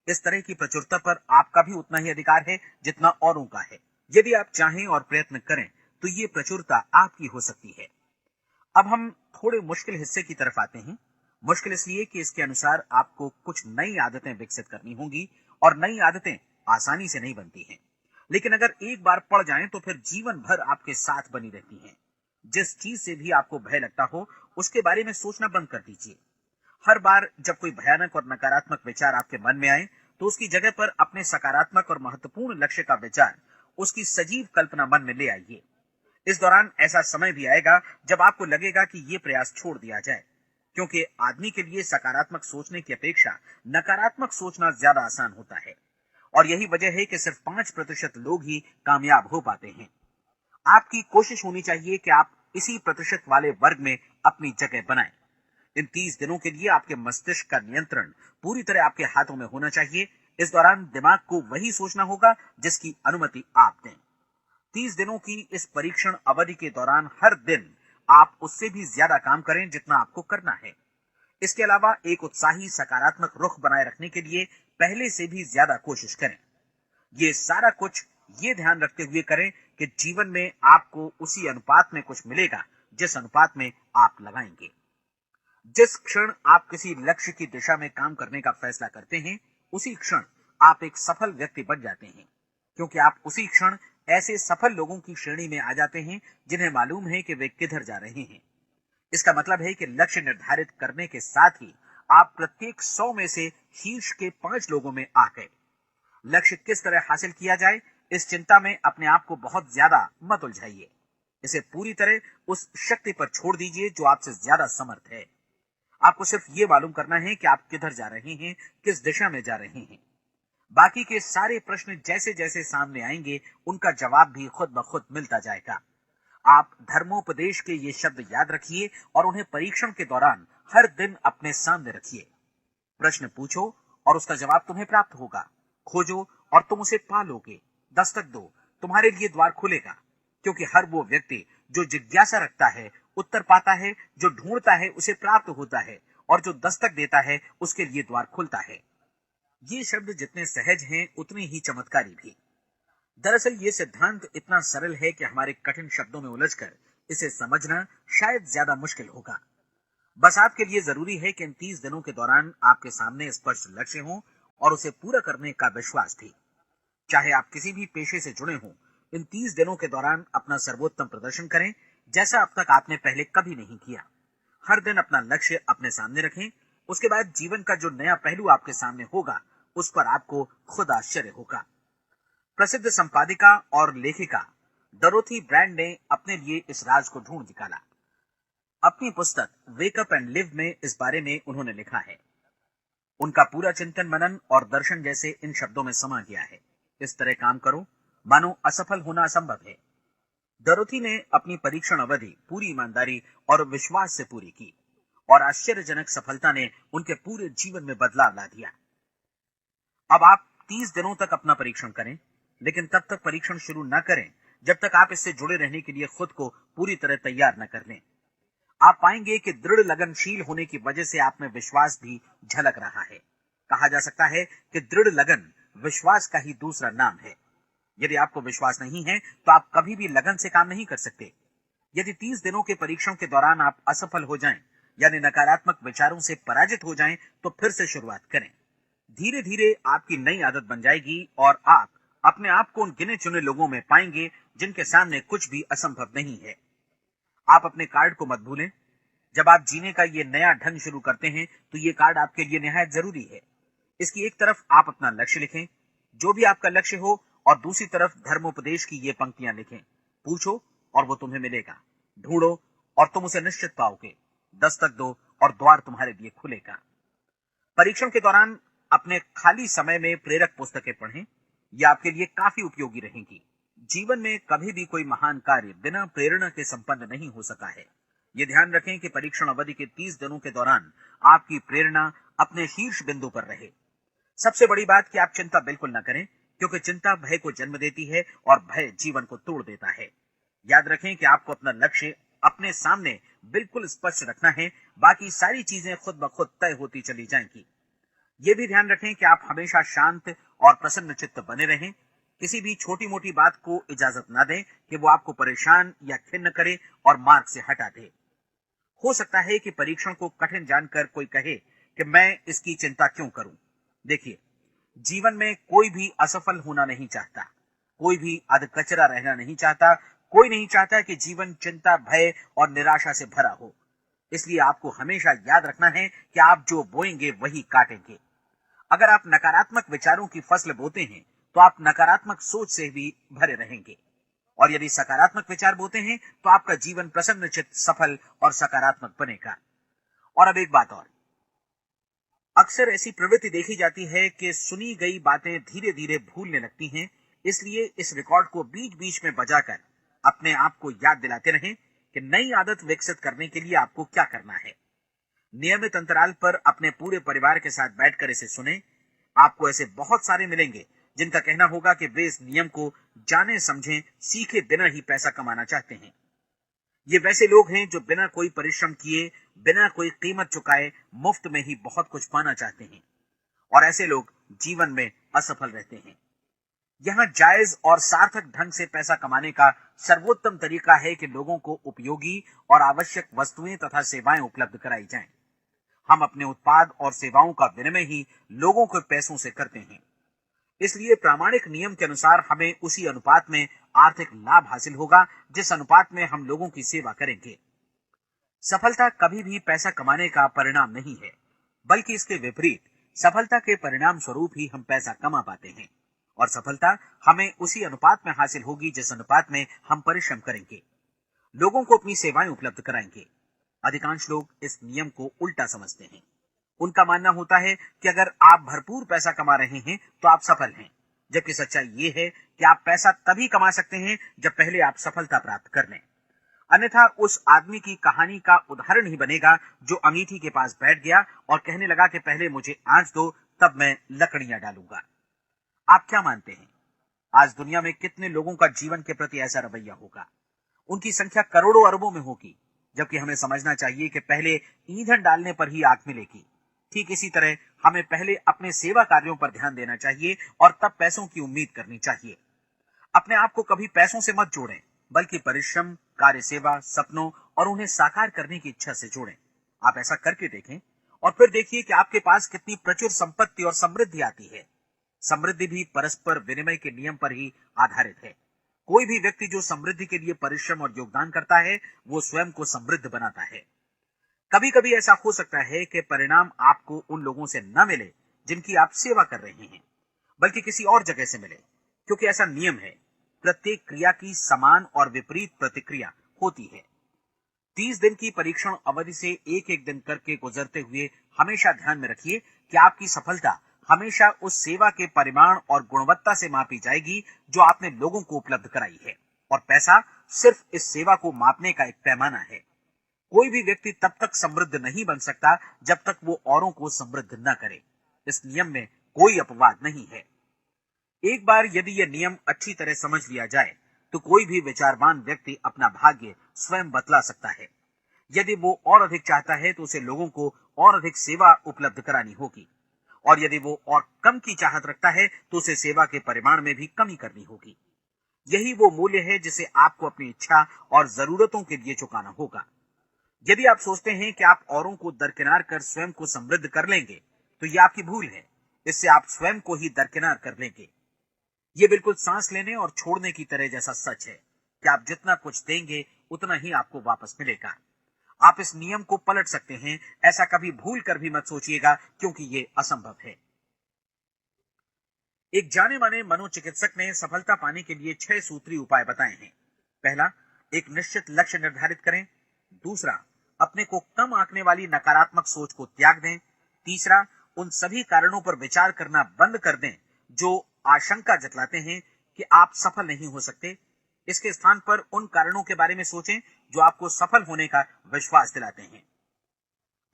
इस तरह की प्रचुरता पर आपका भी उतना ही अधिकार है जितना औरों का है। यदि आप चाहें और प्रयत्न करें तो ये प्रचुरता आपकी हो सकती है। अब हम थोड़े मुश्किल हिस्से की तरफ आते हैं। मुश्किल इसलिए कि इसके अनुसार आपको कुछ नई आदतें विकसित करनी होंगी, और नई आदतें आसानी से नहीं बनती हैं, लेकिन अगर एक बार पड़ जाएं तो फिर जीवन भर आपके साथ बनी रहती हैं। जिस चीज से भी आपको भय लगता हो, उसके बारे में सोचना बंद कर दीजिए। हर बार जब कोई भयानक और नकारात्मक विचार आपके मन में आए, तो उसकी जगह पर अपने सकारात्मक और महत्वपूर्ण लक्ष्य का विचार, उसकी सजीव कल्पना मन में ले आइए। इस दौरान ऐसा समय भी आएगा जब आपको लगेगा कि ये प्रयास छोड़ दिया जाए, क्योंकि आदमी के लिए सकारात्मक सोचने की अपेक्षा नकारात्मक सोचना ज्यादा आसान होता है। और यही वजह है कि सिर्फ 5% लोग ही कामयाब हो पाते हैं। आपकी कोशिश होनी चाहिए कि आप इसी प्रतिशत वाले वर्ग में अपनी जगह बनाएं। इन 30 दिनों के लिए आपके मस्तिष्क का नियंत्रण पूरी तरह आपके हाथों में होना चाहिए। इस दौरान दिमाग को वही सोचना होगा जिसकी अनुमति आप दें। 30 दिनों की इस परीक्षण अवधि के दौरान हर दिन आप उससे भी ज्यादा काम करें जितना आपको करना है। इसके अलावा एक उत्साही सकारात्मक रुख बनाए रखने के लिए पहले से भी ज्यादा कोशिश करें। ये सारा कुछ ये ध्यान रखते हुए करें कि जीवन में आपको उसी अनुपात में कुछ मिलेगा जिस अनुपात में आप लगाएंगे। जिस क्षण आप किसी लक्ष्य की दिशा में काम करने का फैसला करते हैं, उसी क्षण आप एक सफल व्यक्ति बन जाते हैं, क्योंकि आप उसी क्षण ऐसे सफल लोगों की श्रेणी में आ जाते हैं जिन्हें मालूम है कि वे किधर जा रहे हैं। इसका मतलब है कि लक्ष्य निर्धारित करने के साथ ही आप प्रत्येक 100 में से शीर्ष के 5 लोगों में आ गए। लक्ष्य किस तरह हासिल किया जाए, इस चिंता में अपने आप को बहुत ज्यादा मत उलझाइए। इसे पूरी तरह उस शक्ति पर छोड़ दीजिए जो आपसे ज्यादा समर्थ है। आपको सिर्फ ये मालूम करना है कि आप किधर जा रहे हैं, किस दिशा में जा रहे हैं। बाकी के सारे प्रश्न जैसे जैसे सामने आएंगे, उनका जवाब भी खुद ब खुद मिलता जाएगा। आप धर्मोपदेश के ये शब्द याद रखिए और उन्हें परीक्षण के दौरान हर दिन अपने सामने रखिए। प्रश्न पूछो और उसका जवाब तुम्हें प्राप्त होगा। खोजो और तुम उसे पा लोगे। दस्तक दो, तुम्हारे लिए द्वार खुलेगा, क्योंकि हर वो व्यक्ति जो जिज्ञासा रखता है उत्तर पाता है, जो ढूंढता है उसे प्राप्त होता है, और जो दस्तक देता है उसके लिए द्वार खुलता है। ये शब्द जितने सहज हैं उतने ही चमत्कारी भी। दरअसल ये सिद्धांत इतना सरल है कि हमारे कठिन शब्दों में उलझकर इसे समझना शायद ज्यादा मुश्किल होगा। बस आपके लिए जरूरी है कि इन 30 दिनों के दौरान आपके सामने स्पष्ट लक्ष्य हो और उसे पूरा करने का विश्वास भी। चाहे आप किसी भी पेशे से जुड़े हों, इन 30 दिनों के दौरान अपना सर्वोत्तम प्रदर्शन करें, जैसा अब तक आपने पहले कभी नहीं किया। हर दिन अपना लक्ष्य अपने सामने रखें। उसके बाद जीवन का जो नया पहलू आपके सामने होगा, उस पर आपको खुद आश्चर्य होगा। प्रसिद्ध संपादिका और लेखिका डोरोथी ब्रैंड ने अपने लिए इस राज को ढूंढ निकाला। अपनी पुस्तक वेक अप एंड लिव में इस बारे में उन्होंने लिखा है। उनका पूरा चिंतन मनन और दर्शन जैसे इन शब्दों में समा गया है। इस तरह काम करो मानो असफल होना असंभव है। डोरोथी ने अपनी परीक्षण अवधि पूरी ईमानदारी और विश्वास से पूरी की और आश्चर्यजनक सफलता ने उनके पूरे जीवन में बदलाव ला दिया। अब आप 30 दिनों तक अपना परीक्षण करें, लेकिन तब तक परीक्षण शुरू न करें जब तक आप इससे जुड़े रहने के लिए खुद को पूरी तरह तैयार न कर लें। आप पाएंगे कि दृढ़ लगनशील होने की वजह से आप में विश्वास भी झलक रहा है। कहा जा सकता है कि दृढ़ लगन विश्वास का ही दूसरा नाम है। यदि आपको विश्वास नहीं है तो आप कभी भी लगन से काम नहीं कर सकते। यदि 30 दिनों के परीक्षण के दौरान आप असफल हो जाएं, यानी नकारात्मक विचारों से पराजित हो जाएं, तो फिर से शुरुआत करें। धीरे धीरे आपकी नई आदत बन जाएगी और आप अपने आप को उन गिने चुने लोगों में पाएंगे जिनके सामने कुछ भी असंभव नहीं है। आप अपने कार्ड को मत भूलें। जब आप जीने का ये नया ढंग शुरू करते हैं तो ये कार्ड आपके लिए निहायत जरूरी है। इसकी एक तरफ आप अपना लक्ष्य लिखें, जो भी आपका लक्ष्य हो, और दूसरी तरफ धर्मोपदेश की ये पंक्तियां लिखें। पूछो और वो तुम्हें मिलेगा, ढूंढो और तुम उसे निश्चित पाओगे, दस्तक दो और द्वार तुम्हारे लिए खुलेगा। परीक्षण के दौरान अपने खाली समय में प्रेरक पुस्तकें पढ़ें, ये आपके लिए काफी उपयोगी रहेंगी। जीवन में कभी भी कोई महान कार्य बिना प्रेरणा के संपन्न नहीं हो सका है। ये ध्यान रखें कि परीक्षण अवधि के 30 दिनों के दौरान आपकी प्रेरणा अपने शीर्ष बिंदु पर रहे। सबसे बड़ी बात कि आप चिंता बिल्कुल न करें, क्योंकि चिंता भय को जन्म देती है और भय जीवन को तोड़ देता है। याद रखें कि आपको अपना लक्ष्य अपने सामने बिल्कुल स्पष्ट रखना है, बाकी सारी चीजें खुद ब खुद तय होती चली जाएंगी। ये भी ध्यान रखें कि आप हमेशा शांत और प्रसन्न चित्त बने रहें। किसी भी छोटी मोटी बात को इजाजत न दें कि वो आपको परेशान या खिन्न करे और मार्ग से हटा दे। हो सकता है कि परीक्षण को कठिन जानकर कोई कहे कि मैं इसकी चिंता क्यों करूं। देखिए, जीवन में कोई भी असफल होना नहीं चाहता, कोई भी अधकचरा रहना नहीं चाहता, कोई नहीं चाहता कि जीवन चिंता, भय और निराशा से भरा हो। इसलिए आपको हमेशा याद रखना है कि आप जो बोएंगे वही काटेंगे। अगर आप नकारात्मक विचारों की फसल बोते हैं तो आप नकारात्मक सोच से भी भरे रहेंगे, और यदि सकारात्मक विचार बोते हैं तो आपका जीवन प्रसन्नचित्त, सफल और सकारात्मक बनेगा। और अब एक बात और, अक्सर ऐसी प्रवृत्ति देखी जाती है कि सुनी गई बातें धीरे धीरे भूलने लगती हैं। इसलिए इस रिकॉर्ड को बीच बीच में बजाकर अपने आप को याद दिलाते रहें कि नई आदत विकसित करने के लिए आपको क्या करना है। नियमित अंतराल पर अपने पूरे परिवार के साथ बैठकर इसे सुने। आपको ऐसे बहुत सारे मिलेंगे जिनका कहना होगा कि वे इस नियम को जाने समझे सीखे बिना ही पैसा कमाना चाहते हैं। ये वैसे लोग हैं जो बिना कोई परिश्रम किए, बिना कोई कीमत चुकाए मुफ्त में ही बहुत कुछ पाना चाहते हैं, और ऐसे लोग जीवन में असफल रहते हैं। यहाँ जायज और सार्थक ढंग से पैसा कमाने का सर्वोत्तम तरीका है कि लोगों को उपयोगी और आवश्यक वस्तुएं तथा सेवाएं उपलब्ध कराई जाएं। हम अपने उत्पाद और सेवाओं का विनिमय ही लोगों के पैसों से करते हैं। इसलिए प्रामाणिक नियम के अनुसार हमें उसी अनुपात में आर्थिक लाभ हासिल होगा जिस अनुपात में हम लोगों की सेवा करेंगे। सफलता कभी भी पैसा कमाने का परिणाम नहीं है, बल्कि इसके विपरीत सफलता के परिणाम स्वरूप ही हम पैसा कमा पाते हैं, और सफलता हमें उसी अनुपात में हासिल होगी जिस अनुपात में हम परिश्रम करेंगे, लोगों को अपनी सेवाएं उपलब्ध कराएंगे। अधिकांश लोग इस नियम को उल्टा समझते हैं। उनका मानना होता है कि अगर आप भरपूर पैसा कमा रहे हैं तो आप सफल हैं, जबकि सच्चाई ये है कि आप पैसा तभी कमा सकते हैं जब पहले आप सफलता प्राप्त कर लें। अन्यथा उस आदमी की कहानी का उदाहरण ही बनेगा जो अंगीठी के पास बैठ गया और कहने लगा कि पहले मुझे आंच दो, तब मैं लकड़ियां डालूंगा। आप क्या मानते हैं, आज दुनिया में कितने लोगों का जीवन के प्रति ऐसा रवैया होगा? उनकी संख्या करोड़ों अरबों में होगी, जबकि हमें समझना चाहिए कि पहले ईंधन डालने पर ही आग मिलेगी। ठीक इसी तरह हमें पहले अपने सेवा कार्यों पर ध्यान देना चाहिए और तब पैसों की उम्मीद करनी चाहिए। अपने आप को कभी पैसों से मत जोड़ें, बल्कि परिश्रम, कार्य सेवा, सपनों और उन्हें साकार करने की इच्छा से जोड़ें। आप ऐसा करके देखें और फिर देखिए कि आपके पास कितनी प्रचुर संपत्ति और समृद्धि आती है। समृद्धि भी परस्पर विनिमय के नियम पर ही आधारित है। कोई भी व्यक्ति जो समृद्धि के लिए परिश्रम और योगदान करता है, वो स्वयं को समृद्ध बनाता है। कभी कभी ऐसा हो सकता है कि परिणाम आपको उन लोगों से न मिले जिनकी आप सेवा कर रहे हैं, बल्कि किसी और जगह से मिले, क्योंकि ऐसा नियम है, प्रत्येक क्रिया की समान और विपरीत प्रतिक्रिया होती है। 30 दिन की परीक्षण अवधि से एक एक दिन करके गुजरते हुए हमेशा ध्यान में रखिए कि आपकी सफलता हमेशा उस सेवा के परिमाण और गुणवत्ता से मापी जाएगी जो आपने लोगों को उपलब्ध कराई है, और पैसा सिर्फ इस सेवा को मापने का एक पैमाना है। कोई भी व्यक्ति तब तक समृद्ध नहीं बन सकता जब तक वो औरों को समृद्ध न करे। इस नियम में कोई अपवाद नहीं है। एक बार यदि यह नियम अच्छी तरह समझ लिया जाए तो कोई भी विचारवान व्यक्ति अपना भाग्य स्वयं बतला सकता है। यदि वो और अधिक चाहता है तो उसे लोगों को और अधिक सेवा उपलब्ध करानी होगी, और यदि वो और कम की चाहत रखता है तो उसे सेवा के परिमाण में भी कमी करनी होगी। यही वो मूल्य है जिसे आपको अपनी इच्छा और जरूरतों के लिए चुकाना होगा। यदि आप सोचते हैं कि आप औरों को दरकिनार कर स्वयं को समृद्ध कर लेंगे तो ये आपकी भूल है। इससे आप स्वयं को ही दरकिनार कर लेंगे। ये बिल्कुल सांस लेने और छोड़ने की तरह जैसा सच है कि आप जितना कुछ देंगे उतना ही आपको वापस मिलेगा। आप इस नियम को पलट सकते हैं, ऐसा कभी भूल कर भी मत सोचिएगा, क्योंकि ये असंभव है। एक जाने माने मनोचिकित्सक ने सफलता पाने के लिए 6 सूत्री उपाय बताए हैं। पहला, एक निश्चित लक्ष्य निर्धारित करें। दूसरा, अपने को कम आंकने वाली नकारात्मक सोच को त्याग दें। तीसरा, उन सभी कारणों पर विचार करना बंद कर दें जो आशंका जतलाते हैं कि आप सफल नहीं हो सकते। इसके स्थान पर उन कारणों के बारे में सोचें जो आपको सफल होने का विश्वास दिलाते हैं।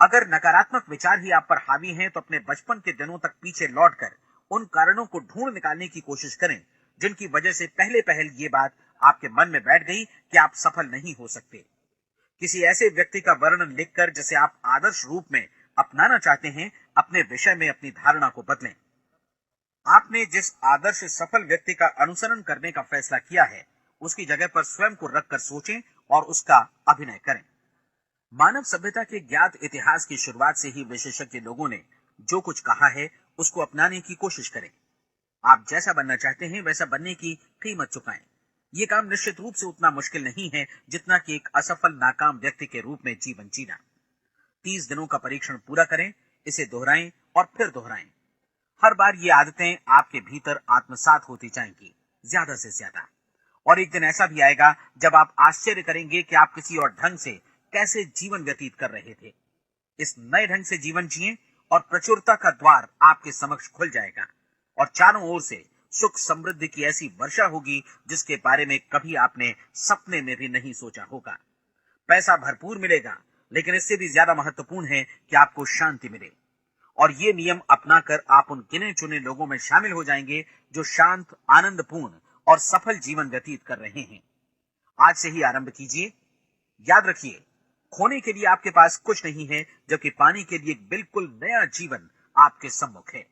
अगर नकारात्मक विचार ही आप पर हावी हैं तो अपने बचपन के दिनों तक पीछे लौटकर उन कारणों को ढूंढ निकालने की कोशिश करें जिनकी वजह से पहले पहल ये बात आपके मन में बैठ गई कि आप सफल नहीं हो सकते। किसी ऐसे व्यक्ति का वर्णन लिखकर जिसे आप आदर्श रूप में अपनाना चाहते हैं, अपने विषय में अपनी धारणा को बदलें। आपने जिस आदर्श सफल व्यक्ति का अनुसरण करने का फैसला किया है उसकी जगह पर स्वयं को रखकर सोचें और उसका अभिनय करें। मानव सभ्यता के ज्ञात इतिहास की शुरुआत से ही विशेषज्ञ लोगों ने जो कुछ कहा है उसको अपनाने की कोशिश करें। आप जैसा बनना चाहते हैं वैसा बनने की कीमत चुकाएं। ये काम निश्चित रूप से उतना मुश्किल नहीं है जितना कि एक असफल नाकाम व्यक्ति के रूप में जीवन जीना। 30 दिनों का परीक्षण पूरा करें, इसे दोहराएं और फिर दोहराएं। हर बार ये आदतें आपके भीतर आत्मसात होती जाएंगी, ज्यादा से ज्यादा। और एक दिन ऐसा भी आएगा जब आप आश्चर्य करेंगे कि आप किसी और ढंग से कैसे जीवन व्यतीत कर रहे थे। इस नए ढंग से जीवन जिएं और प्रचुरता का द्वार आपके समक्ष खुल जाएगा और चारों ओर से सुख समृद्धि की ऐसी वर्षा होगी जिसके बारे में कभी आपने सपने में भी नहीं सोचा होगा। पैसा भरपूर मिलेगा, लेकिन इससे भी ज्यादा महत्वपूर्ण है कि आपको शांति मिले। और ये नियम अपनाकर आप उन गिने चुने लोगों में शामिल हो जाएंगे जो शांत, आनंदपूर्ण और सफल जीवन व्यतीत कर रहे हैं। आज से ही आरंभ कीजिए। याद रखिए, खोने के लिए आपके पास कुछ नहीं है, जबकि पाने के लिए एक बिल्कुल नया जीवन आपके सम्मुख है।